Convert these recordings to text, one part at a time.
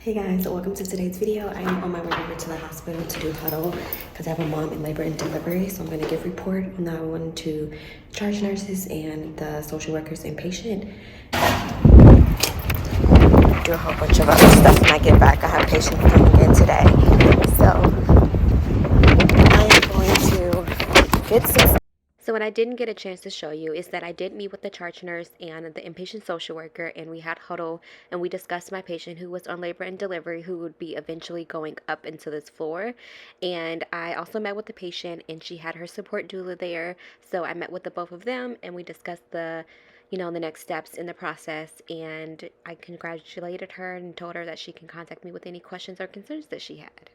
Hey guys, welcome to today's video. I am on my way over to the hospital to do huddle because I have a mom in labor and delivery. So I'm going to give report on that one to charge nurses and the social workers and patient. Do a whole bunch of other stuff when I get back. I have patients coming in today. So I am going to get some. So what I didn't get a chance to show you is that I did meet with the charge nurse and the inpatient social worker, and we had huddle and we discussed my patient who was on labor and delivery who would be eventually going up into this floor. And I also met with the patient and she had her support doula there. So I met with the both of them and we discussed the next steps in the process, and I congratulated her and told her that she can contact me with any questions or concerns that she had.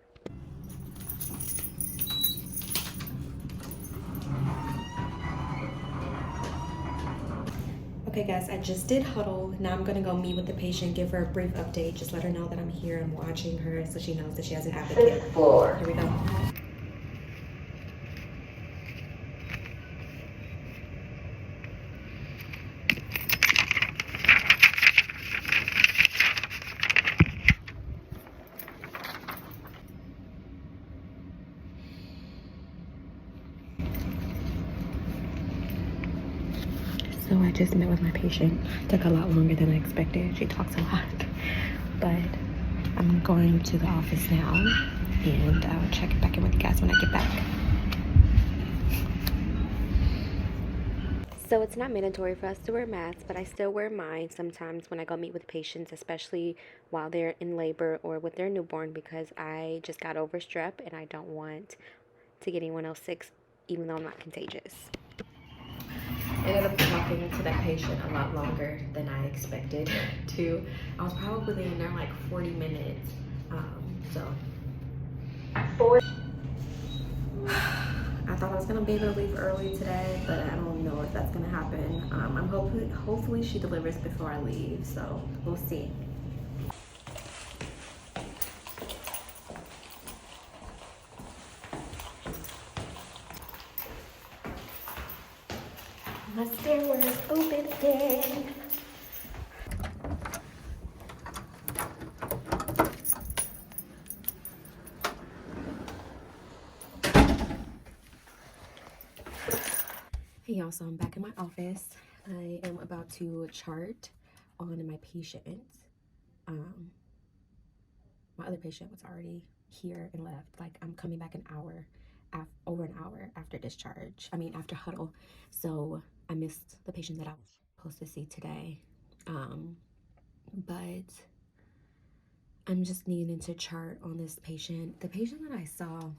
Okay guys, I just did huddle. Now I'm gonna go meet with the patient, give her a brief update, just let her know that I'm here, I'm watching her so she knows that she has an advocate. Floor. Here we go. So I just met with my patient. It took a lot longer than I expected. She talks a lot. But I'm going to the office now and I'll check back in with you guys when I get back. So it's not mandatory for us to wear masks, but I still wear mine sometimes when I go meet with patients, especially while they're in labor or with their newborn, because I just got over strep and I don't want to get anyone else sick, even though I'm not contagious. Ended up talking to that patient a lot longer than I expected to. I was probably in there like 40 minutes. I thought I was gonna be able to leave early today, but I don't know if that's gonna happen. I'm hopefully she delivers before I leave, so we'll see. My stairwell's open again. Hey y'all, so I'm back in my office. I am about to chart on my patient. My other patient was already here and left. Like, I'm coming back over an hour after discharge. After huddle. So I missed the patient that I was supposed to see today. But I'm just needing to chart on this patient. The patient that I saw,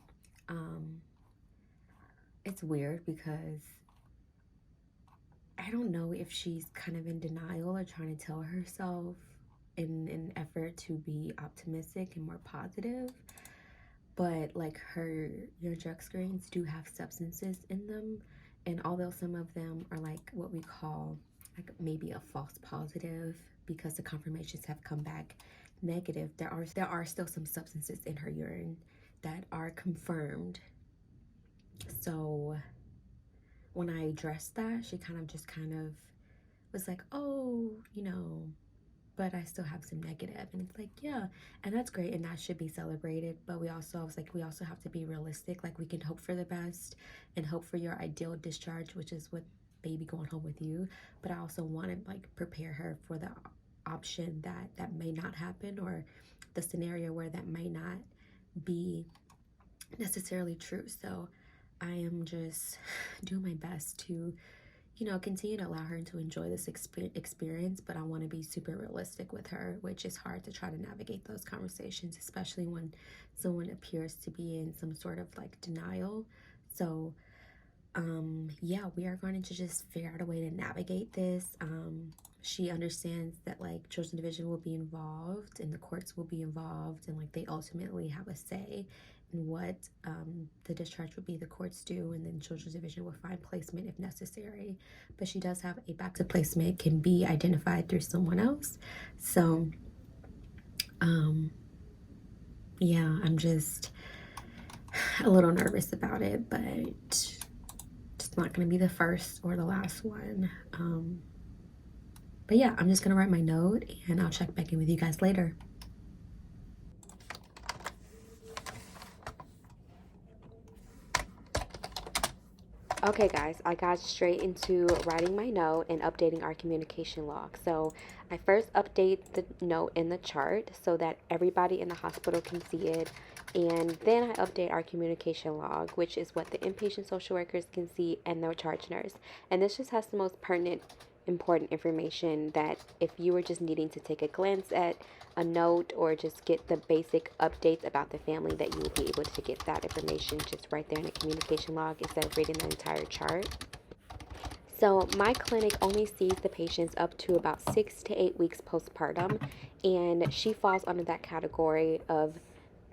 it's weird because I don't know if she's kind of in denial or trying to tell herself in an effort to be optimistic and more positive. But like your drug screens do have substances in them, and although some of them are like what we call like maybe a false positive because the confirmations have come back negative, there are still some substances in her urine that are confirmed. So when I addressed that, she kind of was like, oh, but I still have some negative. And it's like, yeah, and that's great and that should be celebrated. But we also have to be realistic. Like, we can hope for the best and hope for your ideal discharge, which is with baby going home with you. But I also want to like prepare her for the option that may not happen, or the scenario where that may not be necessarily true. So I am just doing my best to continue to allow her to enjoy this experience, but I want to be super realistic with her, which is hard to try to navigate those conversations, especially when someone appears to be in some sort of like denial. So, yeah, we are going to just figure out a way to navigate this. She understands that like Children's Division will be involved and the courts will be involved, and like they ultimately have a say in what the discharge would be. The courts do, and then Children's Division will find placement if necessary. But she does have a backup placement, can be identified through someone else. So, yeah, I'm just a little nervous about it, but it's not going to be the first or the last one. But yeah, I'm just going to write my note and I'll check back in with you guys later. Okay, guys, I got straight into writing my note and updating our communication log. So I first update the note in the chart so that everybody in the hospital can see it. And then I update our communication log, which is what the inpatient social workers can see and the charge nurse. And this just has the most pertinent, important information that if you were just needing to take a glance at a note or just get the basic updates about the family, that you will be able to get that information just right there in the communication log instead of reading the entire chart. So my clinic only sees the patients up to about 6 to 8 weeks postpartum, and she falls under that category of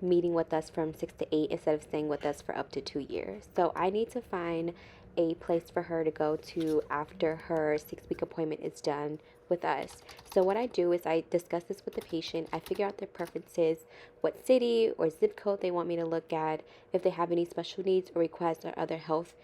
meeting with us from 6 to 8 instead of staying with us for up to 2 years. So I need to find a place for her to go to after her 6-week appointment is done with us. So what I do is I discuss this with the patient. I figure out their preferences, what city or zip code they want me to look at, if they have any special needs or requests or other health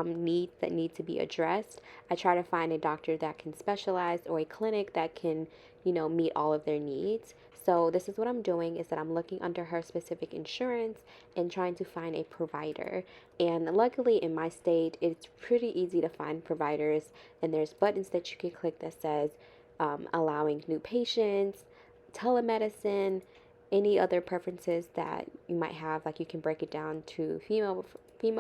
needs that need to be addressed. I try to find a doctor that can specialize or a clinic that can, meet all of their needs. So this is what I'm doing, is that I'm looking under her specific insurance and trying to find a provider. And luckily in my state, it's pretty easy to find providers, and there's buttons that you can click that says allowing new patients, telemedicine, any other preferences that you might have. Like you can break it down to female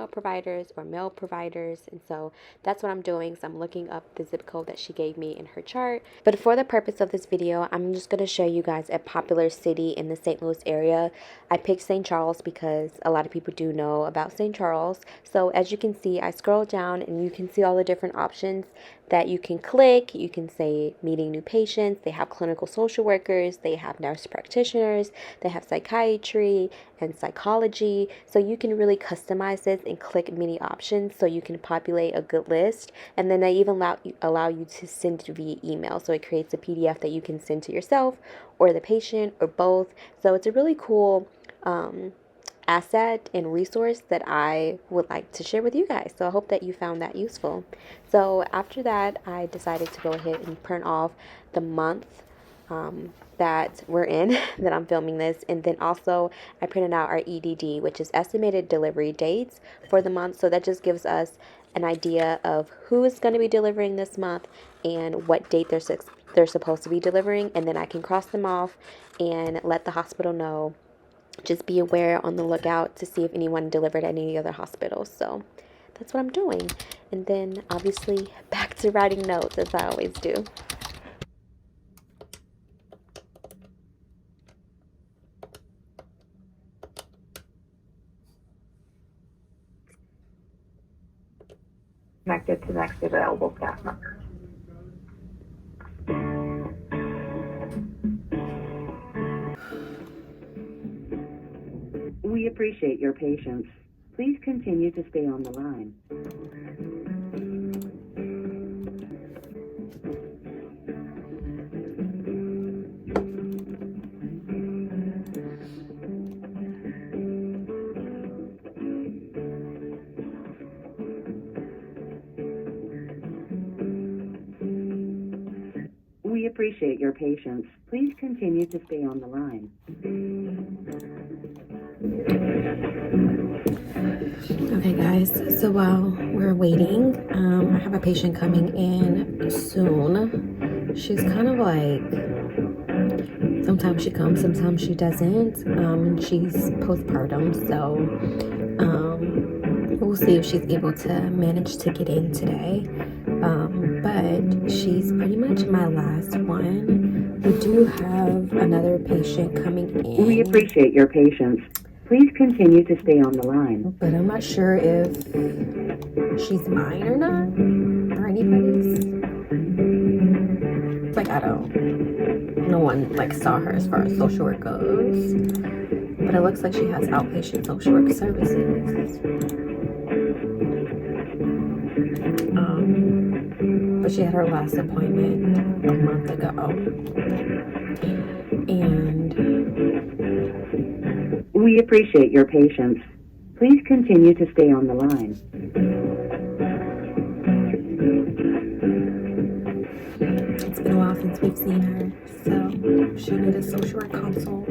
providers or male providers. And so that's what I'm doing. So I'm looking up the zip code that she gave me in her chart. But for the purpose of this video, I'm just going to show you guys a popular city in the St. Louis area. I picked St. Charles because a lot of people do know about St. Charles. So as you can see, I scroll down and you can see all the different options that you can click. You can say meeting new patients. They have clinical social workers. They have nurse practitioners. They have psychiatry and psychology. So you can really customize this and click many options so you can populate a good list. And then they even allow you to send it via email. So it creates a PDF that you can send to yourself or the patient or both. So it's a really cool asset and resource that I would like to share with you guys. So I hope that you found that useful. So after that, I decided to go ahead and print off the month that we're in, that I'm filming this. And then also I printed out our EDD, which is estimated delivery dates for the month. So that just gives us an idea of who is going to be delivering this month and what date they're supposed to be delivering. And then I can cross them off and let the hospital know. Just be aware, on the lookout to see if anyone delivered at any other hospitals. So that's what I'm doing. And then obviously back to writing notes, as I always do. Connected to next available staff member. We appreciate your patience. Please continue to stay on the line. We appreciate your patience. Please continue to stay on the line. Okay guys, so while we're waiting, I have a patient coming in soon. She's kind of like, sometimes she comes, sometimes she doesn't. She's postpartum, so we'll see if she's able to manage to get in today. But she's pretty much my last one. We do have another patient coming in. We appreciate your patience. Please continue to stay on the line. But I'm not sure if she's mine or not, or anybody's. Like, no one like saw her as far as social work goes. But it looks like she has outpatient social work services. But she had her last appointment a month ago. And we appreciate your patience. Please continue to stay on the line. It's been a while since we've seen her, so she'll need a social work consult,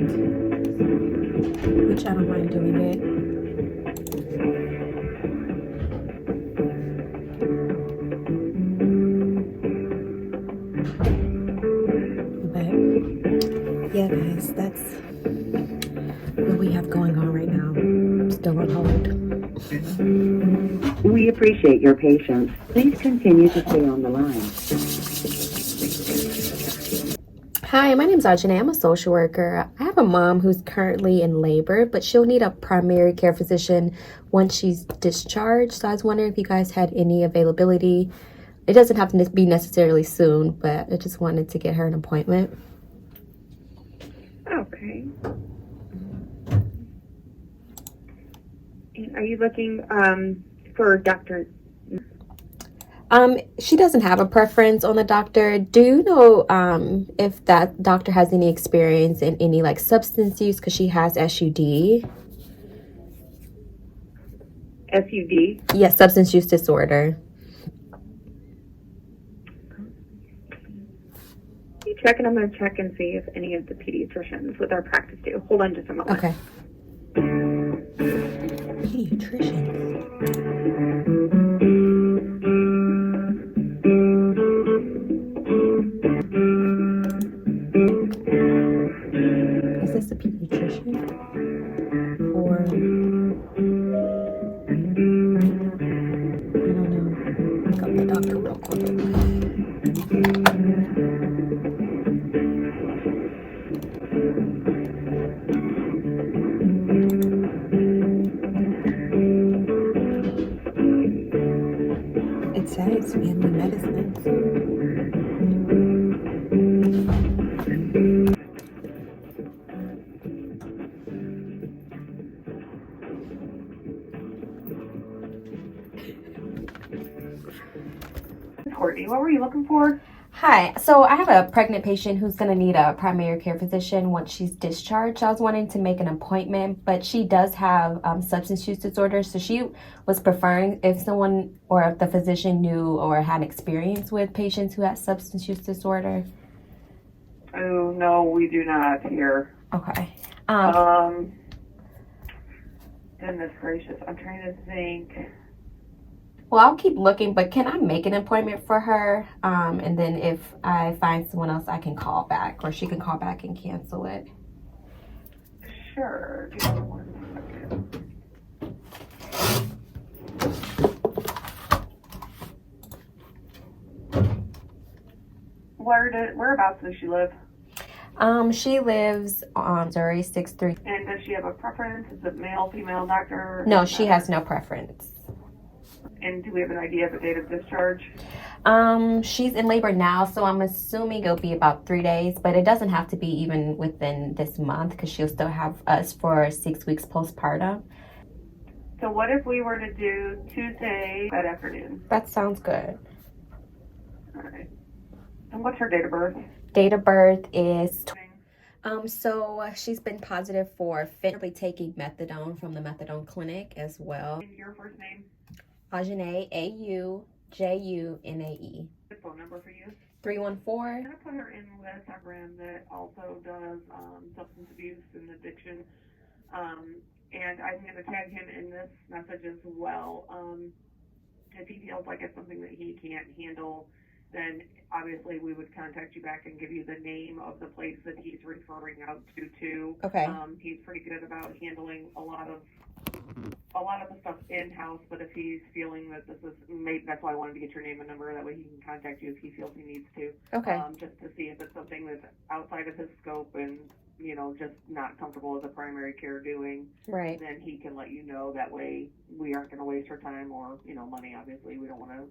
which I don't mind doing it. Yeah, guys, that's what we have going on right now. Still on hold. We appreciate your patience. Please continue to stay on the line. Hi, my name is Ajane. I'm a social worker. I have a mom who's currently in labor, but she'll need a primary care physician once she's discharged. So I was wondering if you guys had any availability. It doesn't have to be necessarily soon, but I just wanted to get her an appointment. Okay. And are you looking for Dr. She doesn't have a preference on the doctor. Do you know if that doctor has any experience in any like substance use? Because she has SUD. SUD? Yes, substance use disorder. You check, and I'm going to check and see if any of the pediatricians with our practice do. Hold on just a moment. Okay. Pediatrician. Is this a pediatrician? Or I don't know. Look up the doctor real quick. It says family medicine. Courtney, what were you looking for? Hi, so I have a pregnant patient who's going to need a primary care physician once she's discharged. I was wanting to make an appointment, but she does have substance use disorder, so she was preferring if someone or if the physician knew or had experience with patients who have substance use disorder. Oh, no, we do not here. Okay. Goodness gracious, I'm trying to think. Well, I'll keep looking, but can I make an appointment for her? And then if I find someone else, I can call back, or she can call back and cancel it. Sure, give me 1 second. Whereabouts does she live? She lives on Missouri 63. And does she have a preference? Is it male, female, doctor? No, she has no preference. And do we have an idea of the date of discharge? She's in labor now, so I'm assuming it'll be about 3 days, but it doesn't have to be even within this month because she'll still have us for 6 weeks postpartum. So what if we were to do Tuesday that afternoon? That sounds good. All right. And what's her date of birth? Date of birth is she's been positive for fentanyl, taking methadone from the methadone clinic as well. And your first name? Ajane, Aujune. The phone number for you? 314. I'm going to put her in with a program that also does substance abuse and addiction. And I'm going to tag him in this message as well. If he feels like it's something that he can't handle, then obviously we would contact you back and give you the name of the place that he's referring out to. Okay. He's pretty good about handling a lot of the stuff in-house, but if he's feeling that this is, maybe that's why I wanted to get your name and number, that way he can contact you if he feels he needs to. Okay. Just to see if it's something that's outside of his scope and, just not comfortable as a primary care doing. Right. Then he can let you know. That way we aren't going to waste our time or, money, obviously. We don't want to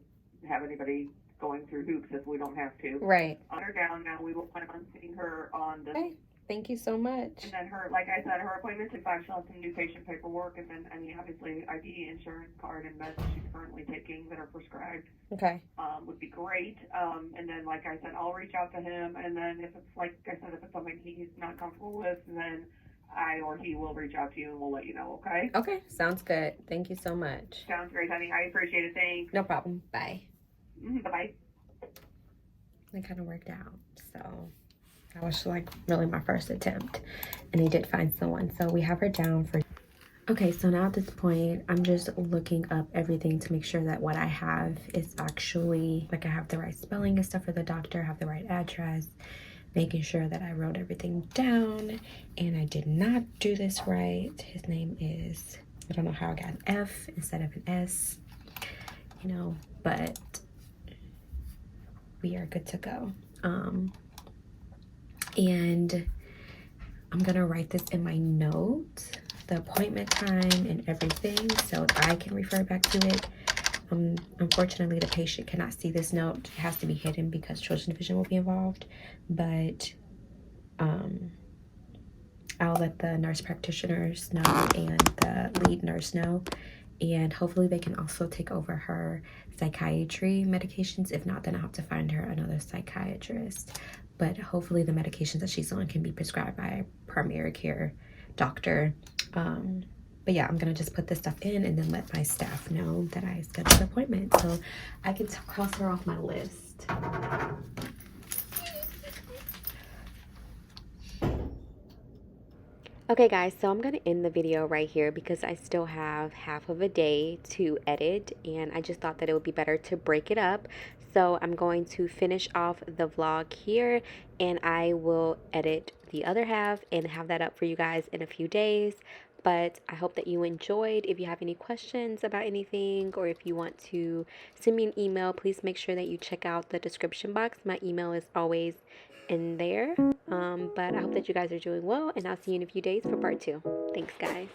have anybody going through hoops if we don't have to. Right. On her down now, we will plan on seeing her on the... Okay. Thank you so much. And then her, like I said, her appointment's at 5. She'll have some new patient paperwork, and then, obviously, ID, insurance card, and meds she's currently taking that are prescribed. Okay. Would be great. And then, like I said, I'll reach out to him, and then if it's, like I said, if it's something he's not comfortable with, then I or he will reach out to you, and we'll let you know, okay? Okay. Sounds good. Thank you so much. Sounds great, honey. I appreciate it. Thanks. No problem. Bye. Bye-bye. It kind of worked out, so... That was like really my first attempt, and he did find someone, so we have her down for... Okay, so now at this point I'm just looking up everything to make sure that what I have is actually, like, I have the right spelling and stuff for the doctor, I have the right address, making sure that I wrote everything down, and I did not do this right. His name is, I don't know how I got an F instead of an S, you know, but we are good to go. And I'm gonna write this in my notes, the appointment time and everything, so I can refer back to it. Unfortunately, the patient cannot see this note. It has to be hidden because children's vision will be involved, but I'll let the nurse practitioners know and the lead nurse know, and hopefully they can also take over her psychiatry medications. If not, then I'll have to find her another psychiatrist, but hopefully the medications that she's on can be prescribed by a primary care doctor. But yeah, I'm gonna just put this stuff in and then let my staff know that I scheduled an appointment, so I can cross her off my list. Okay guys, so I'm going to end the video right here because I still have half of a day to edit, and I just thought that it would be better to break it up. So I'm going to finish off the vlog here, and I will edit the other half and have that up for you guys in a few days. But I hope that you enjoyed. If you have any questions about anything, or if you want to send me an email, please make sure that you check out the description box. My email is always in there. But I hope that you guys are doing well, and I'll see you in a few days for part 2. Thanks, guys.